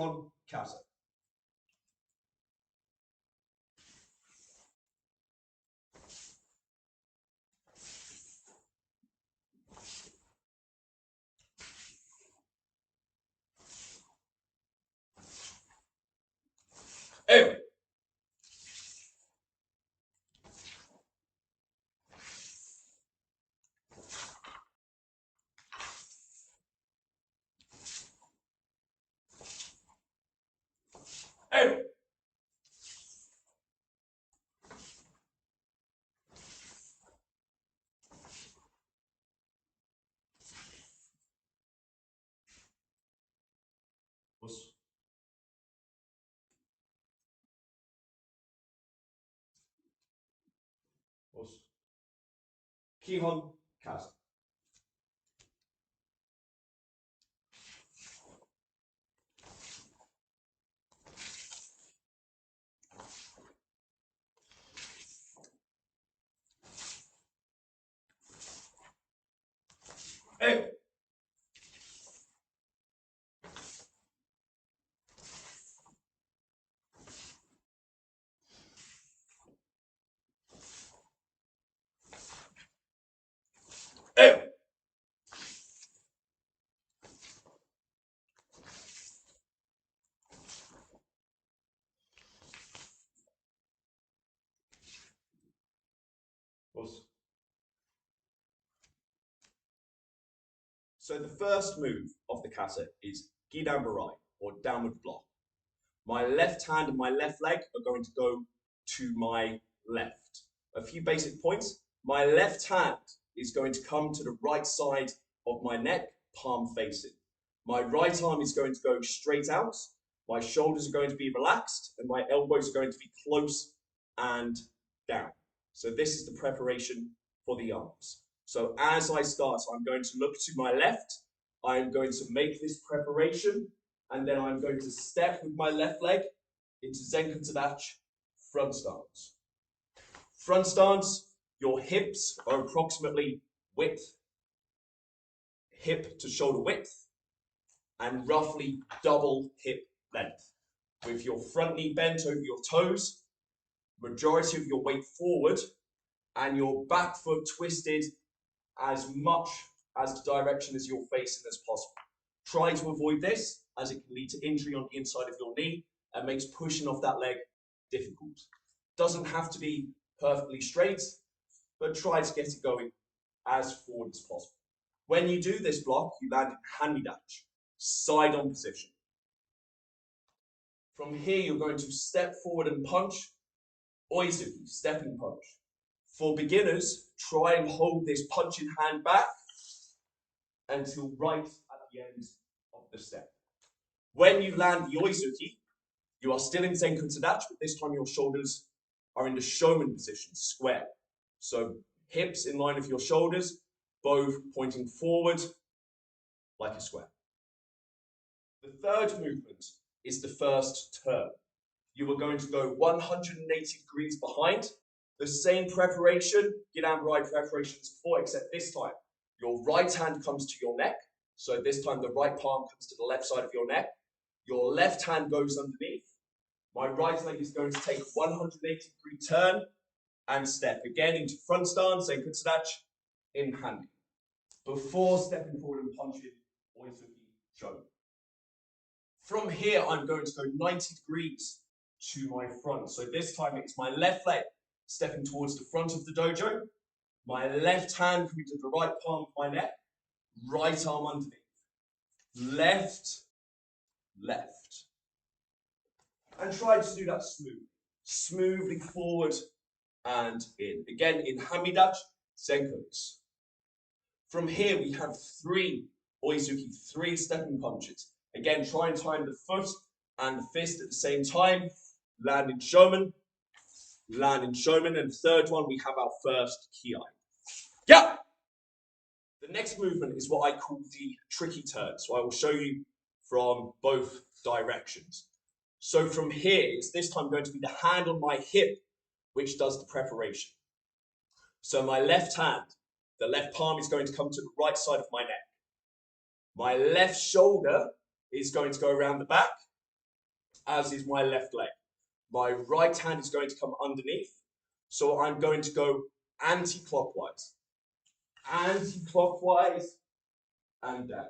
Kihon Kata. Amos. Amos. Kihon Kata. Amos. Amos. So the first move of the kata is Gidan Barai, or downward block. My left hand and my left leg are going to go to my left. A few basic points. My left hand is going to come to the right side of my neck, palm facing. My right arm is going to go straight out. My shoulders are going to be relaxed and my elbows are going to be close and down. So this is the preparation for the arms. So as I start, I'm going to look to my left. I'm going to make this preparation, and then I'm going to step with my left leg into Zenkan Tadachi, front stance. Front stance, your hips are approximately hip to shoulder width, and roughly double hip length. With your front knee bent over your toes, majority of your weight forward, and your back foot twisted as much as the direction as you're facing as possible. Try to avoid this, as it can lead to injury on the inside of your knee and makes pushing off that leg difficult. Doesn't have to be perfectly straight, but try to get it going as forward as possible. When you do this block, you land in Hanmidachi, side on position. From here, you're going to step forward and punch, Oizuki, stepping punch. For beginners, try and hold this punching hand back until right at the end of the step. When you land the Oizuki, you are still in Zenkan Tadachi, but this time your shoulders are in the Shodan position, square. So hips in line with your shoulders, both pointing forward like a square. The third movement is the first turn. You are going to go 180 degrees behind. The same preparation, Gidan Barai preparation as before, except this time your right hand comes to your neck. So this time the right palm comes to the left side of your neck. Your left hand goes underneath. My right leg is going to take a 180-degree turn and step again into front stance, Zenkan Tadachi, in hand. Before stepping forward and punching, Oizuki Shodan. From here, I'm going to go 90 degrees to my front. So this time it's my left leg stepping towards the front of the dojo, my left hand coming to the right palm of my neck, right arm underneath, left, left. And try to do that smoothly forward and in. Again, in Hanmidachi, Zenkos. From here, we have three Oizuki, three stepping punches. Again, try and time the foot and the fist at the same time. Land in Shodan, and the third one, we have our first Heian. Yeah! The next movement is what I call the tricky turn. So I will show you from both directions. So from here, it's this time going to be the hand on my hip, which does the preparation. So my left hand, the left palm is going to come to the right side of my neck. My left shoulder is going to go around the back, as is my left leg. My right hand is going to come underneath, so I'm going to go anti-clockwise. Anti-clockwise and down.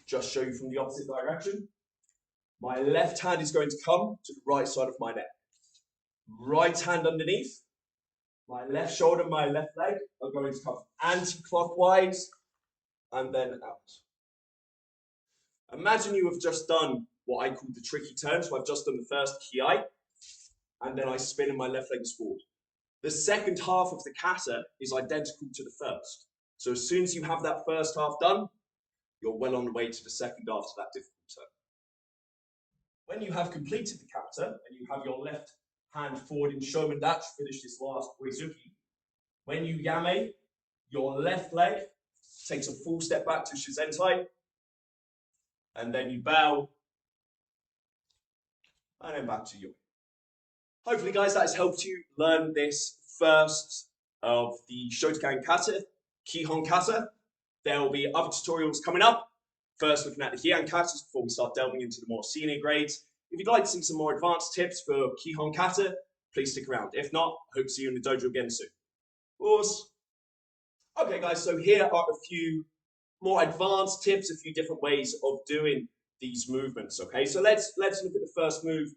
Just show you from the opposite direction. My left hand is going to come to the right side of my neck. Right hand underneath. My left shoulder, my left leg are going to come anti-clockwise and then out. Imagine you have just done what I call the tricky turn. So I've just done the first ki, and then I spin and my left leg is forward. The second half of the kata is identical to the first. So as soon as you have that first half done, you're well on the way to the second half to that difficult turn. When you have completed the kata and you have your left hand forward in Shodan to finish this last Oizuki, when you yame, your left leg takes a full step back to Shizentai, and then you bow, and then back to you. Hopefully, guys, that has helped you learn this first of the Shodan Kata, Kihon Kata. There will be other tutorials coming up. First, looking at the Heian katas before we start delving into the more senior grades. If you'd like to see some more advanced tips for Kihon Kata, please stick around. If not, I hope to see you in the dojo again soon. Awesome. Okay, guys, so here are a few more advanced tips, a few different ways of doing these movements, okay? So let's look at the first move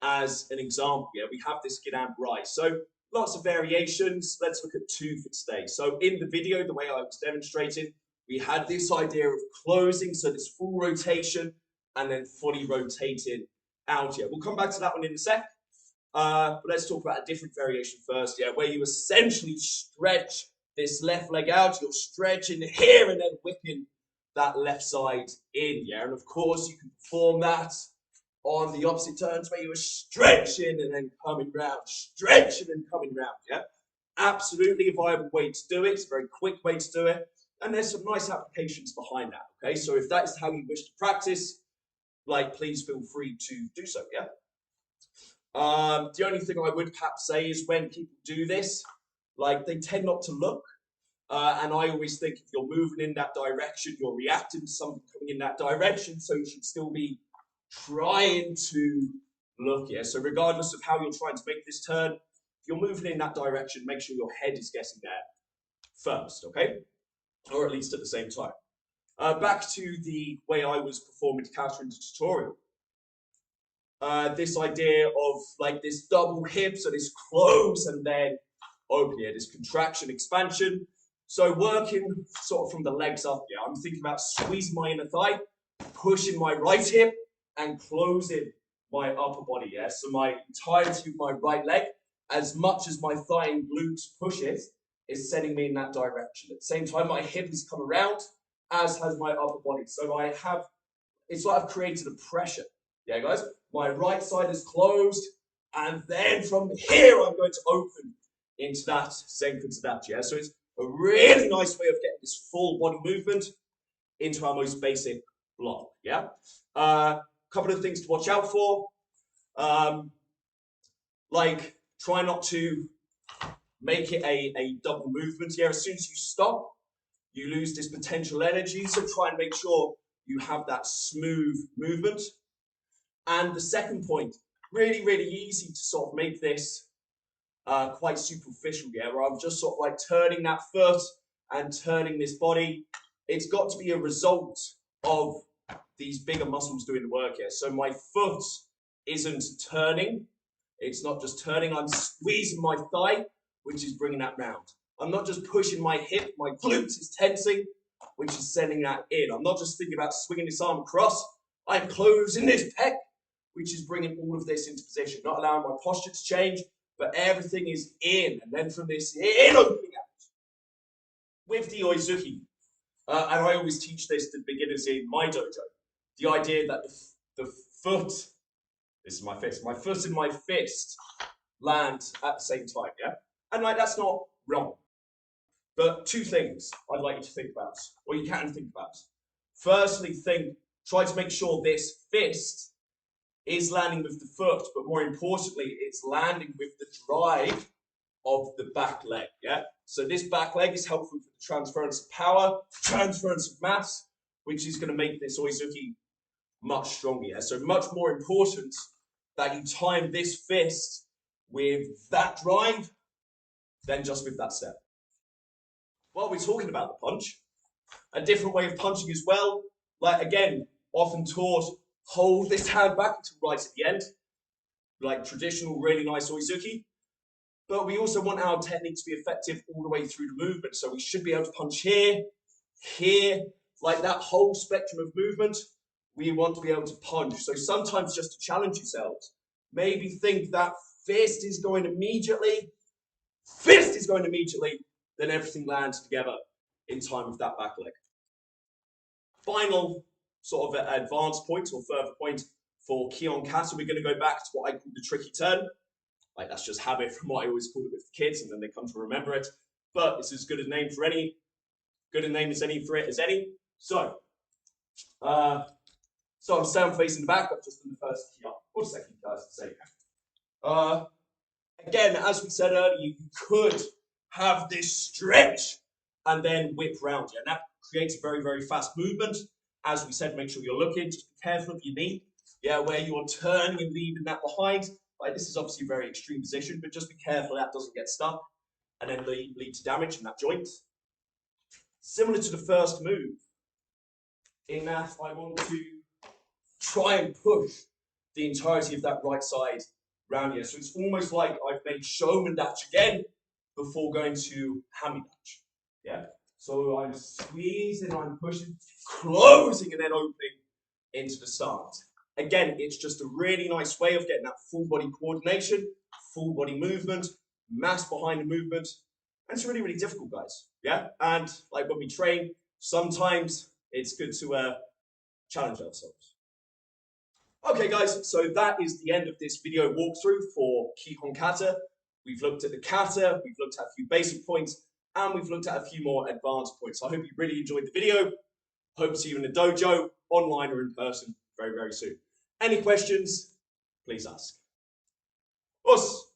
as an example. Yeah, we have this Gidan rise. So lots of variations. Let's look at 2 for today. So in the video, the way I was demonstrating, we had this idea of closing, so this full rotation, and then fully rotating out here. We'll come back to that one in a sec. But let's talk about a different variation first, yeah, where you essentially stretch this left leg out, you're stretching here and then whipping that left side in, yeah, and of course you can perform that on the opposite turns where you were stretching and then coming round, stretching and coming round, yeah. Absolutely a viable way to do it. It's a very quick way to do it, and there's some nice applications behind that, okay? So if that is how you wish to practice, like, please feel free to do so, yeah. The only thing I would perhaps say is when people do this, like, they tend not to look. And I always think if you're moving in that direction, you're reacting to something coming in that direction, so you should still be trying to look, yeah? So regardless of how you're trying to make this turn, if you're moving in that direction, make sure your head is getting there first, okay? Or at least at the same time. Back to the way I was performing the kata in the tutorial. This idea of like this double hip, so this close and then open here, this contraction, expansion. So working sort of from the legs up here, I'm thinking about squeezing my inner thigh, pushing my right hip, and closing my upper body, yeah? So my entirety of my right leg, as much as my thigh and glutes push it, is sending me in that direction. At the same time, my hip has come around, as has my upper body. So I have, it's like I've created a pressure. Yeah, guys? My right side is closed, and then from here, I'm going to open into that Senku Tadachi, yeah? So it's a really nice way of getting this full body movement into our most basic block, yeah? Couple of things to watch out for. Like, try not to make it a double movement here. As soon as you stop, you lose this potential energy, so try and make sure you have that smooth movement. And the second point, really, really easy to sort of make this quite superficial, yeah, where I'm just sort of like turning that foot and turning this body. It's got to be a result of these bigger muscles doing the work here. So my foot isn't turning. It's not just turning. I'm squeezing my thigh, which is bringing that round. I'm not just pushing my hip. My glutes is tensing, which is sending that in. I'm not just thinking about swinging this arm across. I'm closing this pec, which is bringing all of this into position, not allowing my posture to change, but everything is in, and then from this in, opening out. With the Oizuki, and I always teach this to beginners in my dojo, the idea that the foot, this is my foot and my fist land at the same time, yeah? And like, that's not wrong. But 2 things I'd like you to think about, or you can think about. Firstly, try to make sure this fist is landing with the foot, but more importantly, it's landing with the drive of the back leg, yeah? So this back leg is helpful for the transference of power, transference of mass, which is going to make this Oizuki much stronger. Yeah? So much more important that you time this fist with that drive than just with that step. While we're talking about the punch, a different way of punching as well, like again, often taught, hold this hand back until right at the end, like traditional, really nice oizuki. But we also want our technique to be effective all the way through the movement. So we should be able to punch here, here, like that whole spectrum of movement. We want to be able to punch. So sometimes just to challenge yourselves, maybe think that fist is going immediately, then everything lands together in time with that back leg. Final sort of advanced point or further point for Kihon Kata, we're going to go back to what I call the tricky turn. Like that's just habit from what I always called it with the kids, and then they come to remember it. But it's as good a name for any, good a name as any for it as any. So I'm standing facing the back, I've just done the first key up, or second key to say. Again, as we said earlier, you could have this stretch and then whip round. Yeah, and that creates a very, very fast movement. As we said, make sure you're looking, just be careful of your knee. Yeah, where you're turning and leaving that behind. Like this is obviously a very extreme position, but just be careful that doesn't get stuck and then lead to damage in that joint. Similar to the first move, in that I want to try and push the entirety of that right side round here. So it's almost like I've made Shodan dash again before going to Hami dash. Yeah. So I'm squeezing, I'm pushing, closing, and then opening into the stance. Again, it's just a really nice way of getting that full body coordination, full body movement, mass behind the movement. And it's really, really difficult, guys. Yeah. And like when we train, sometimes it's good to challenge ourselves. Okay, guys, so that is the end of this video walkthrough for Kihon Kata. We've looked at the kata, we've looked at a few basic points, and we've looked at a few more advanced points. I hope you really enjoyed the video. Hope to see you in the dojo, online or in person, very, very soon. Any questions, please ask. Us.